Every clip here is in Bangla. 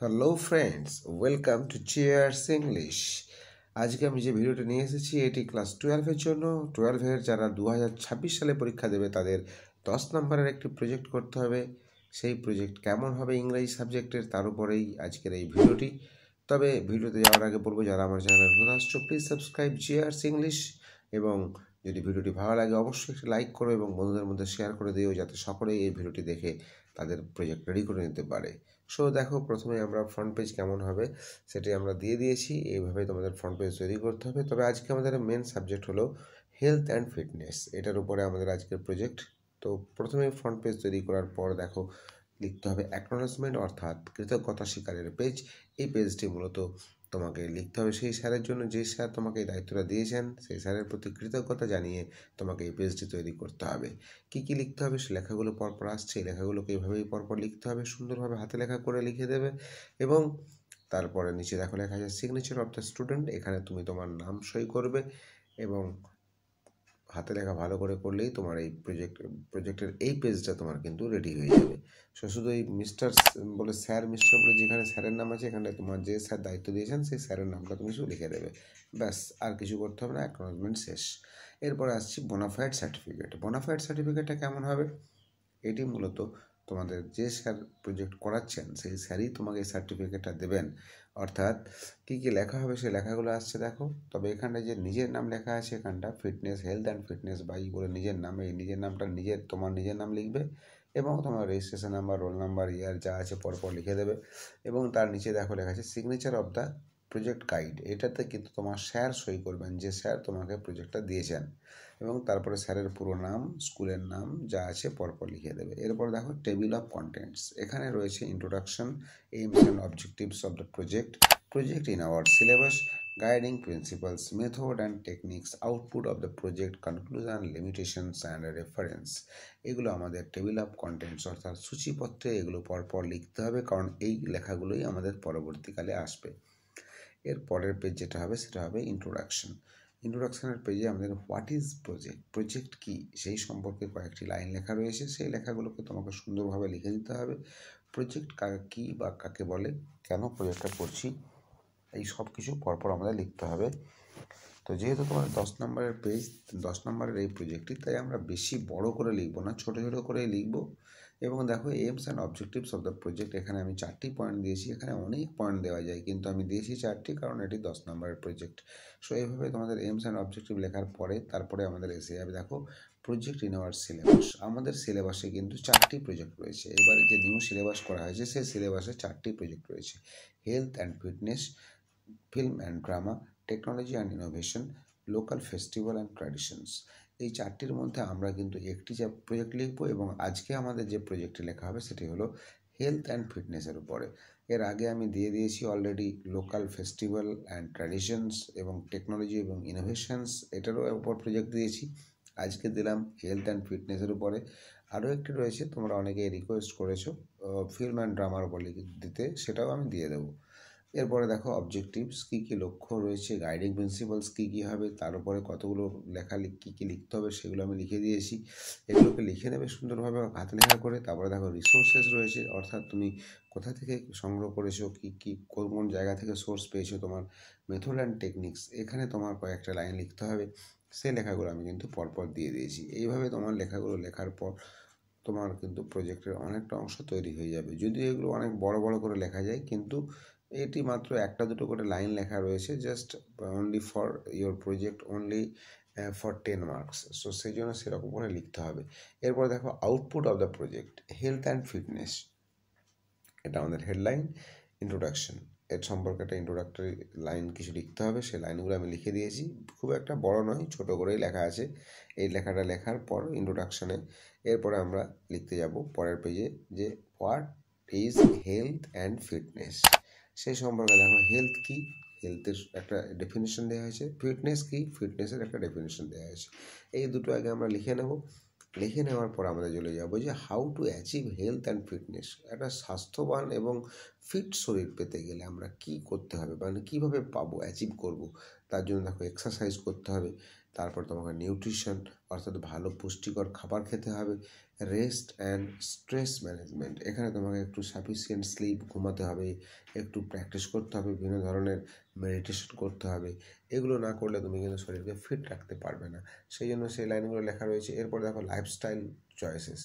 Hello friends, welcome to Chairs English. আজকে আমি যে ভিডিওটা নিয়ে এসেছি এটি ক্লাস 12-এর জন্য। 12-এর যারা 2026 সালে পরীক্ষা দেবে তাদের 10 নম্বরের একটি প্রজেক্ট করতে হবে। সেই প্রজেক্ট কেমন হবে ইংরেজি সাবজেক্টের তার উপরেই আজকের এই ভিডিওটি। তবে ভিডিওতে যাওয়ার আগে বলবো, যারা আমার চ্যানেলে নতুন আসছো প্লিজ সাবস্ক্রাইব চেয়ার্স ইংলিশ, এবং যদি ভিডিওটি ভালো লাগে অবশ্যই একটি লাইক করো এবং বন্ধুদের মধ্যে শেয়ার করে দিও, যাতে সকলেই এই ভিডিওটি দেখে তাদের প্রজেক্ট রেডি করে নিতে পারে। সো দেখো, প্রথমে আমরা ফ্রন্ট পেজ কেমন হবে সেটি আমরা দিয়ে দিয়েছি। এইভাবে তোমাদের ফ্রন্ট পেজ তৈরি করতে হবে। তবে আজকে আমাদের মেন সাবজেক্ট হলো হেলথ অ্যান্ড ফিটনেস, এটার উপরে আমাদের আজকের প্রজেক্ট। তো প্রথমে ফ্রন্ট পেজ তৈরি করার পর দেখো লিখতে হবে অ্যাকনলেজমেন্ট, অর্থাৎ কৃতজ্ঞতা স্বীকারের পেজ। এই পেজটি মূলত তোমাকে লিখতে হবে সেই স্যারের জন্য, যে স্যার তোমাকে এই দায়িত্বটা দিয়েছেন, সেই স্যারের প্রতি কৃতজ্ঞতা জানিয়ে তোমাকে এই পেজটি তৈরি করতে হবে। কি কি লিখতে হবে সে লেখাগুলো পরপর আসছে, এই লেখাগুলোকে এইভাবেই পরপর লিখতে হবে, সুন্দরভাবে হাতে লেখা করে লিখে দেবে। এবং তারপরে নিচে দেখো লেখা আছে সিগনেচার অফ দ্য স্টুডেন্ট, এখানে তুমি তোমার নাম সই করবে এবং হাতে লেখা ভালো করে করলেই তোমার এই প্রজেক্টের এই পেজটা তোমার কিন্তু রেডি হয়ে যাবে। সো শুধু এই মিস্টার বলে স্যার মিস্টার বলে যেখানে স্যারের নাম আছে, এখানে তোমার যে স্যার দায়িত্ব দিয়েছেন সেই স্যারের নামটা তুমি শুধু লিখে দেবে, ব্যাস। আর কিছু করতে হবে না, অ্যাকনলেজমেন্ট শেষ। এরপরে আসছি বোনাফাইড সার্টিফিকেট। বোনাফাইড সার্টিফিকেটটা কেমন হবে? এটি মূলত তোমাদের যে স্যার প্রজেক্ট করাচ্ছেন সেই স্যারই তোমাকে এই সার্টিফিকেটটা দেবেন। অর্থাৎ কী কী লেখা হবে সেই লেখাগুলো আসছে দেখো। তবে এখানটা যে নিজের নাম লেখা আছে, এখানটা fitness, health and fitness by বলে নিজের নাম, এই নিজের নামটা তোমার নিজের নাম লিখবে এবং তোমার রেজিস্ট্রেশন নাম্বার, রোল নাম্বার, ইয়ার যা আছে পরপর লিখে দেবে। এবং তার নিচে দেখো লেখা আছে signature of the project guide, এটাতে কিন্তু তোমার স্যার সই করবেন, যে স্যার তোমাকে প্রজেক্টটা দিয়েছেন। এবং তারপরে স্যারের পুরো নাম, স্কুলের নাম যা আছে পরপর লিখে দেবে। এরপর দেখো টেবিল অফ কন্টেন্টস, এখানে রয়েছে introduction, AIIMS and objectives of the project in our syllabus, guiding principles, method and techniques, output of the project, conclusion, limitations and reference. এগুলো আমাদের টেবিল অফ কন্টেন্টস অর্থাৎ সূচিপত্রে এগুলো পরপর লিখতে হবে, কারণ এই লেখাগুলোই আমাদের পরবর্তীকালে আসবে। এর পরের পেজ যেটা হবে সেটা হবে ইন্ট্রোডাকশন। ইন্ট্রোডাকশনের পেজে আমাদের হোয়াট ইজ প্রজেক্ট কি সেই সম্পর্কে কয়েকটি লাইন লেখা রয়েছে, সেই লেখাগুলোকে তোমাকে সুন্দরভাবে লিখে দিতে হবে। প্রজেক্ট কী বা কাকে বলে, কেন প্রজেক্টটা করছি, এই সব কিছু পরপর আমাদের লিখতে হবে। তো যেহেতু তোমার 10 নম্বরের পেজ, 10 নম্বরের এই প্রজেক্টটি, তাই আমরা বেশি বড় করে লিখবো না, ছোটো ছোটো করে লিখবো। এবং দেখো AIIMS and objectives of the project, এখানে আমি 4টি পয়েন্ট দিয়েছি। এখানে অনেক পয়েন্ট দেওয়া যায়, কিন্তু আমি দিয়েছি 4টি, কারণ এটি 10 নম্বরের প্রজেক্ট। সো এইভাবে তোমাদের এইমস অ্যান্ড অবজেক্টিভ লেখার পরে তারপরে আমাদের এসে যাবে দেখো প্রজেক্ট ইন আওয়ার সিলেবাস। আমাদের সিলেবাসে কিন্তু 4টি প্রজেক্ট রয়েছে। এবারে যে নিউ সিলেবাস করা হয়েছে সেই সিলেবাসে 4টি প্রজেক্ট রয়েছে: health and fitness, film and drama, technology and innovation, local festival and traditions. এই 4টির মধ্যে আমরা কিন্তু একটি যা প্রজেক্ট লিখবো, এবং আজকে আমাদের যে প্রজেক্টটি লেখা হবে সেটি হলো হেলথ অ্যান্ড ফিটনেসের উপরে। এর আগে আমি দিয়ে দিয়েছি already local festival and traditions এবং টেকনোলজি এবং ইনোভেশনস, এটারও উপর প্রজেক্ট দিয়েছি। আজকে দিলাম হেলথ অ্যান্ড ফিটনেসের উপরে। আরও একটি রয়েছে, তোমরা অনেকেই রিকোয়েস্ট করেছো ফিল্ম অ্যান্ড ড্রামার উপর দিতে, সেটাও আমি দিয়ে দেবো। এরপরে দেখো অবজেক্টিভস, কী কী লক্ষ্য রয়েছে, গাইডিং প্রিন্সিপালস কী কী হবে, তার উপরে কতগুলো কী কী লিখতে হবে সেগুলো আমি লিখে দিয়েছি। এগুলোকে লিখে নেবে সুন্দরভাবে হাতে লেখা করে। তারপরে দেখো রিসোর্সেস রয়েছে, অর্থাৎ তুমি কোথা থেকে সংগ্রহ করেছো, কী কোন জায়গা থেকে সোর্স পেয়েছো, তোমার মেথড অ্যান্ড টেকনিক্স, এখানে তোমার কয়েকটা লাইন লিখতে হবে। সেই লেখাগুলো আমি কিন্তু পরপর দিয়ে দিয়েছি। এইভাবে তোমার লেখাগুলো লেখার পর তোমার কিন্তু প্রজেক্টের অনেকটা অংশ তৈরি হয়ে যাবে। যদিও এগুলো অনেক বড় বড় করে লেখা যায়, কিন্তু এটি মাত্র একটা দুটো করে লাইন লেখা রয়েছে, just only for your project, only for 10 marks. So সেই জন্য সেরকম করে লিখতে হবে। এরপর দেখো output of the project, health and fitness, এটা আমাদের হেডলাইন। ইন্ট্রোডাকশন, এর সম্পর্কে একটা ইন্ট্রোডাক্টরি লাইন কিছু লিখতে হবে, সেই লাইনগুলো আমি লিখে দিয়েছি। খুব একটা বড় নয়, ছোট করেই লেখা আছে। এই লেখাটা লেখার পর ইন্ট্রোডাকশনে এরপরে আমরা লিখতে যাব পরের পেজে যে what is health and fitness, সেই সম্পর্কে দেখো হেলথ কী, হেলথের একটা ডেফিনেশন দেওয়া হয়েছে, ফিটনেস কী, ফিটনেসের একটা ডেফিনেশন দেওয়া হয়েছে। এই দুটো আগে আমরা লিখে নেব। লিখে নেওয়ার পর আমরা চলে যাবো যে how to achieve health and fitness. একটা স্বাস্থ্যবান এবং ফিট শরীর পেতে গেলে আমরা কি করতে হবে, মানে কীভাবে পাবো, অ্যাচিভ করব, তার জন্য দেখো এক্সারসাইজ করতে হবে। তারপর তোমাকে নিউট্রিশন অর্থাৎ ভালো পুষ্টিকর খাবার খেতে হবে, রেস্ট অ্যান্ড স্ট্রেস ম্যানেজমেন্ট, এখানে তোমাকে একটু সাফিসিয়েন্ট স্লিপ ঘুমাতে হবে, একটু প্র্যাকটিস করতে হবে, বিভিন্ন ধরনের মেডিটেশন করতে হবে। এগুলো না করলে তুমি কিন্তু শরীরকে ফিট রাখতে পারবে না। সেই জন্য সেই লাইনগুলো লেখা রয়েছে। এরপর দেখো লাইফস্টাইল চয়েসেস,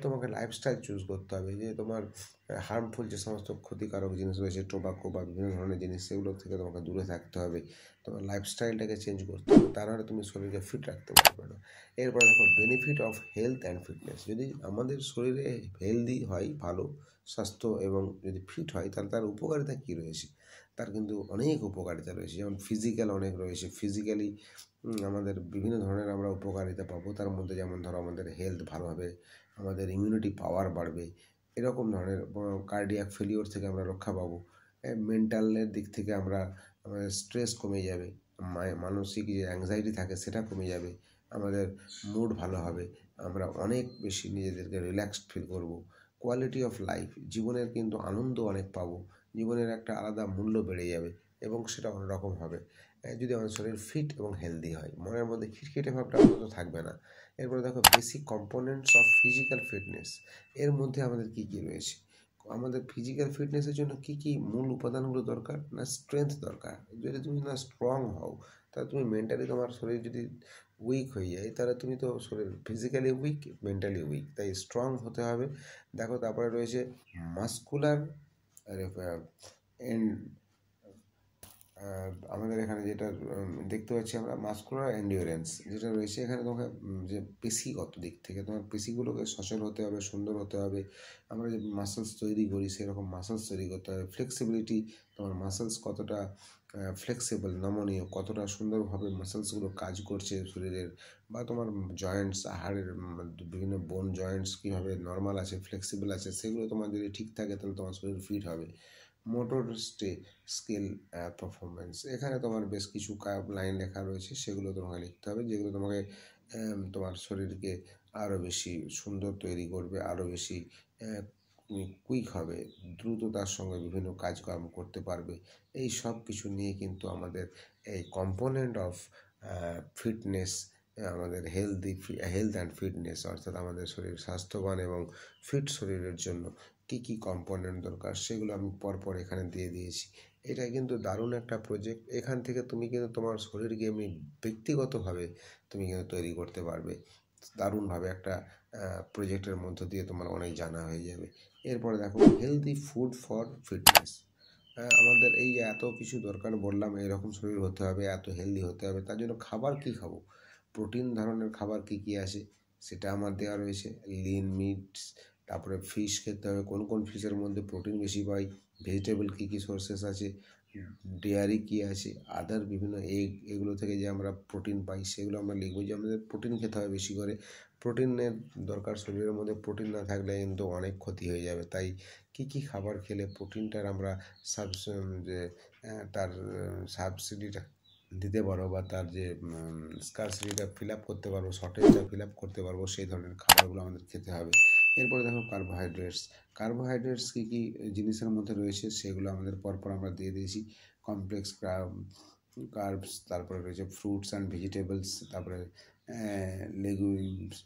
তোমাকে লাইফস্টাইল চুজ করতে হবে যে তোমার হার্মফুল যে সমস্ত ক্ষতিকারক জিনিস রয়েছে, টোবাকো বা বিভিন্ন ধরনের জিনিস, সেগুলো থেকে তোমাকে দূরে থাকতে হবে। তোমার লাইফস্টাইলটাকে চেঞ্জ করতে হবে, তা নাহলে তুমি শরীরকে ফিট রাখতে পারবে না। এরপরে দেখো benefit of health and fitness, যদি আমাদের শরীরে হেলদি হয়, ভালো স্বাস্থ্য এবং যদি ফিট হয়, তাহলে তার উপকারিতা কী রয়েছে? তার কিন্তু অনেক উপকারিতা রয়েছে। যেমন ফিজিক্যাল অনেক রয়েছে, ফিজিক্যালি আমাদের বিভিন্ন ধরনের আমরা উপকারিতা পাবো। তার মধ্যে যেমন ধরো আমাদের হেলথ ভালো হবে, আমাদের ইমিউনিটি পাওয়ার বাড়বে, এরকম ধরনের কার্ডিয়াক ফেলিওর থেকে আমরা রক্ষা পাবো। মেন্টালের দিক থেকে আমাদের স্ট্রেস কমে যাবে, মানসিক যে অ্যাংজাইটি থাকে সেটা কমে যাবে, আমাদের মুড ভালো হবে, আমরা অনেক বেশি নিজেদেরকে রিল্যাক্সড ফিল করব। কোয়ালিটি অফ লাইফ, জীবনের কিন্তু আনন্দ অনেক পাবো, জীবনের একটা আলাদা মূল্য বেড়ে যাবে এবং সেটা অন্যরকম হবে যদি আমাদের শরীর ফিট এবং হেলদি হয়। মনের মধ্যে খিটখিটে ভাবটা অন্তত থাকবে না। এরপরে দেখো basic components of physical fitness, এর মধ্যে আমাদের কী কী রয়েছে? আমাদের ফিজিক্যাল ফিটনেসের জন্য কী কী মূল উপাদানগুলো দরকার? না স্ট্রেংথ দরকার। যদি তুমি না স্ট্রং হও, তাহলে তুমি মেন্টালি, তোমার শরীর যদি উইক হয়ে যায়, তাহলে তুমি তো শরীর ফিজিক্যালি উইক, মেন্টালি উইক, তাই স্ট্রং হতে হবে। দেখো তারপরে রয়েছে মাস্কুলার আমাদের এখানে যেটা দেখতে পাচ্ছি আমরা, মাস্কুলার এন্ডিওরেন্স যেটা রয়েছে এখানে, তোমাকে যে পেশিগত দিক থেকে তোমার পেশিগুলোকে সচল হতে হবে, সুন্দর হতে হবে। আমরা যে মাসেলস তৈরি করি সেরকম মাসেলস তৈরি করতে হবে। ফ্লেক্সিবিলিটি, তোমার মাসেলস কতটা ফ্লেক্সিবল, নমনীয়, কতটা সুন্দরভাবে মাসেলসগুলো কাজ করছে শরীরের, বা তোমার জয়েন্টস, হাড়ের বিভিন্ন বোন জয়েন্টস কীভাবে নর্মাল আছে, ফ্লেক্সিবল আছে, সেগুলো তোমার যদি ঠিক থাকে তাহলে তোমার শরীর ফিট হবে। মোটর স্কিল পারফরমেন্স, এখানে তোমার বেশ কিছু লাইন লেখা রয়েছে, সেগুলো তোমাকে লিখতে হবে, যেগুলো তোমাকে তোমার শরীরকে আরও বেশি সুন্দর তৈরি করবে, আরও বেশি কুইক হবে, দ্রুততার সঙ্গে বিভিন্ন কাজকর্ম করতে পারবে। এই সব কিছু নিয়ে কিন্তু আমাদের এই কম্পোনেন্ট অফ ফিটনেস, আমাদের হেলথ অ্যান্ড ফিটনেস, অর্থাৎ আমাদের শরীর স্বাস্থ্যবান এবং ফিট শরীরের জন্য কী কী কম্পোনেন্ট দরকার, সেগুলো আমি পরপর এখানে দিয়ে দিয়েছি। এটা কিন্তু দারুণ একটা প্রজেক্ট। এখান থেকে তুমি কিন্তু তোমার শরীরকে এমনি ব্যক্তিগতভাবে তুমি কিন্তু তৈরি করতে পারবে দারুণভাবে। একটা প্রজেক্টের মধ্য দিয়ে তোমার অনেক জানা হয়ে যাবে। এরপরে দেখো হেলদি ফুড ফর ফিটনেস, আমাদের এই যে এত কিছু দরকার বললাম, এরকম শরীর হতে হবে, এত হেলদি হতে হবে, তার জন্য খাবার কী খাবো, প্রোটিন ধরনের খাবার কী কী আছে সেটা আমার দেওয়া রয়েছে। লিন মিটস, তারপরে ফিশ খেতে হবে, কোন কোন ফিশের মধ্যে প্রোটিন বেশি পাই, ভেজিটেবল কী কী সোর্সেস আছে, ডেয়ারি কী আছে, আদার বিভিন্ন এগুলো থেকে যে আমরা প্রোটিন পাই সেগুলো আমরা লিখবো, যে আমাদের প্রোটিন খেতে হবে বেশি করে। প্রোটিনের দরকার শরীরের মধ্যে, প্রোটিন না থাকলে কিন্তু অনেক ক্ষতি হয়ে যাবে। তাই কী কী খাবার খেলে প্রোটিনটার আমরা তার সাবসিডিটা দিতে পারবো, বা তার যে স্কারসিটিটা ফিল আপ করতে পারবো, শর্টেজটা ফিল আপ করতে পারবো, সেই ধরনের খাবারগুলো আমাদের খেতে হবে। এরপরে দেখো কার্বোহাইড্রেটস কী কী জিনিসের মধ্যে রয়েছে সেগুলো আমাদের পরপর আমরা দিয়ে দিয়েছি। কমপ্লেক্স কার্বস, তারপরে রয়েছে ফ্রুটস অ্যান্ড ভেজিটেবলস, তারপরে লেগুমস,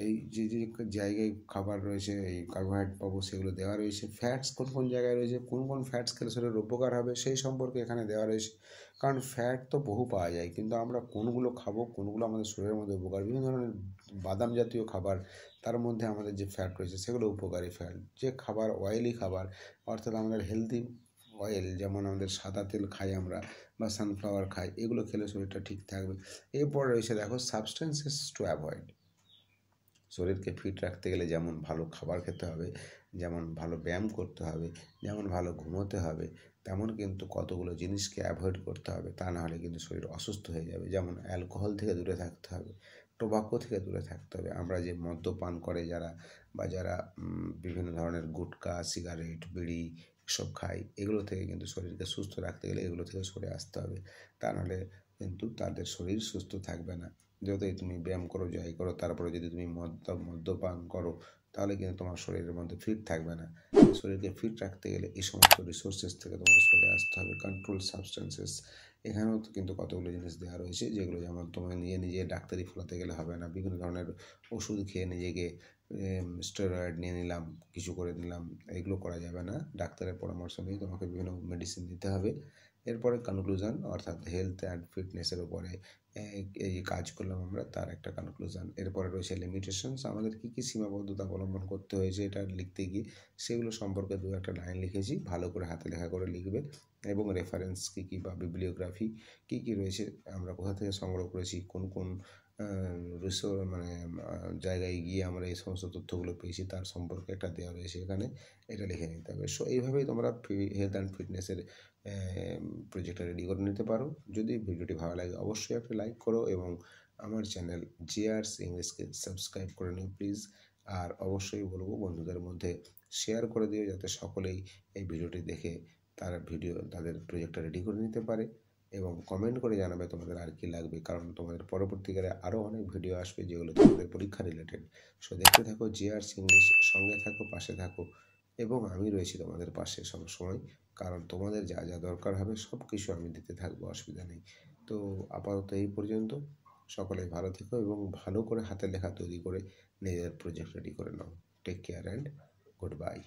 এই যে যে জায়গায় খাবার রয়েছে এই কার্বোহাইড্রেট পাবো সেগুলো দেওয়া রয়েছে। ফ্যাটস কোন কোন জায়গায় রয়েছে, কোন কোন ফ্যাটস খেলে শরীরের উপকার হবে সেই সম্পর্কে এখানে দেওয়া রয়েছে। কারণ ফ্যাট তো বহু পাওয়া যায়, কিন্তু আমরা কোনগুলো খাবো, কোনগুলো আমাদের শরীরের মধ্যে উপকার, বিভিন্ন ধরনের বাদাম জাতীয় খাবার, তার মধ্যে আমাদের যে ফ্যাট রয়েছে সেগুলো উপকারী ফ্যাট। যে খাবার অয়েলি খাবার, অর্থাৎ আমাদের হেলদি অয়েল, যেমন আমাদের সাদা তেল খাই আমরা বা সানফ্লাওয়ার খাই, এগুলো খেলে শরীরটা ঠিক থাকবে। এরপর রয়েছে দেখো সাবস্টেন্সেস টু অ্যাভয়েড, শরীরকে ফিট রাখতে গেলে যেমন ভালো খাবার খেতে হবে, যেমন ভালো ব্যায়াম করতে হবে, যেমন ভালো ঘুমোতে হবে, তেমন কিন্তু কতগুলো জিনিসকে অ্যাভয়েড করতে হবে, তা নাহলে কিন্তু শরীর অসুস্থ হয়ে যাবে। যেমন অ্যালকোহল থেকে দূরে থাকতে হবে, টোবাকো থেকে দূরে থাকতে হবে। আমরা যে মদ্যপান করে যারা, বা যারা বিভিন্ন ধরনের গুটখা, সিগারেট, বিড়ি এসব খায়, এগুলো থেকে কিন্তু শরীরকে সুস্থ রাখতে গেলে এগুলো থেকে সরে আসতে হবে, তা নাহলে কিন্তু তাদের শরীর সুস্থ থাকবে না। যতই তুমি ব্যায়াম করো, যাই করো, তারপরে যদি তুমি মদ্যপান করো, তাহলে কিন্তু তোমার শরীরের মধ্যে ফিট থাকবে না। শরীরকে ফিট রাখতে গেলে এই সমস্ত রিসোর্সেস থেকে তোমাকে সরে আসতে হবে। কন্ট্রোল সাবস্টেন্সেস, এখানেও তো কিন্তু কতগুলো জিনিস দেওয়া রয়েছে, যেগুলো যেমন তোমাকে নিজে নিজে ডাক্তারি ফলাতে গেলে হবে না, বিভিন্ন ধরনের ওষুধ খেয়ে নিজেকে স্টেরয়েড নিয়ে নিলাম, কিছু করে নিলাম, এগুলো করা যাবে না। ডাক্তারের পরামর্শ নিয়ে তোমাকে বিভিন্ন মেডিসিন নিতে হবে। এরপরে কনক্লুশন, অর্থাৎ হেলথ অ্যান্ড ফিটনেসের উপরে এই কাজ করলাম আমরা, তার একটা কনক্লুশন। এরপরে রয়েছে লিমিটেশনস, আমাদের কী কী সীমাবদ্ধতা অবলম্বন করতে হয়েছে এটা লিখতে গিয়ে, সেগুলো সম্পর্কে দু একটা লাইন লিখেছি, ভালো করে হাতে লেখা করে লিখবে। এবং রেফারেন্স কী কী বা বিবলিওগ্রাফি কী কী রয়েছে, আমরা কোথা থেকে সংগ্রহ করেছি, কোন কোন মানে জায়গায় গিয়ে আমরা এই সমস্ত তথ্যগুলো পেয়েছি, তার সম্পর্কে একটা দেওয়া রয়েছে এখানে, এটা লিখে নিতে হবে। সো এইভাবেই তোমরা হেলথ অ্যান্ড ফিটনেসের প্রজেক্টটা রেডি করে নিতে পারো। যদি ভিডিওটি ভালো লাগে অবশ্যই একটা লাইক করো এবং আমার চ্যানেল জিআরস ইংলিশকে সাবস্ক্রাইব করে নিও প্লিজ। আর অবশ্যই বলবো বন্ধুদের মধ্যে শেয়ার করে দিও, যাতে সকলেই এই ভিডিওটি দেখে তাদের প্রজেক্টটা রেডি করে নিতে পারে। এবং কমেন্ট করে জানাবে তোমাদের আর কি লাগবে, কারণ তোমাদের পরবর্তীকালে আরও অনেক ভিডিও আসবে যেগুলো তোমাদের পরীক্ষা রিলেটেড। সো দেখতে থাকো জিআরস ইংলিশ, সঙ্গে থাকো, পাশে থাকো, এবং আমি রয়েছি তোমাদের পাশে সবসময়, কারণ তোমাদের যা যা দরকার হবে সব কিছু আমি দিতে থাকবো, অসুবিধা নেই। তো আপাতত এই পর্যন্ত, সকলে ভালো থেকো এবং ভালো করে হাতের লেখা তৈরি করে নিজের প্রজেক্ট রেডি করে নাও। Take care and good bye.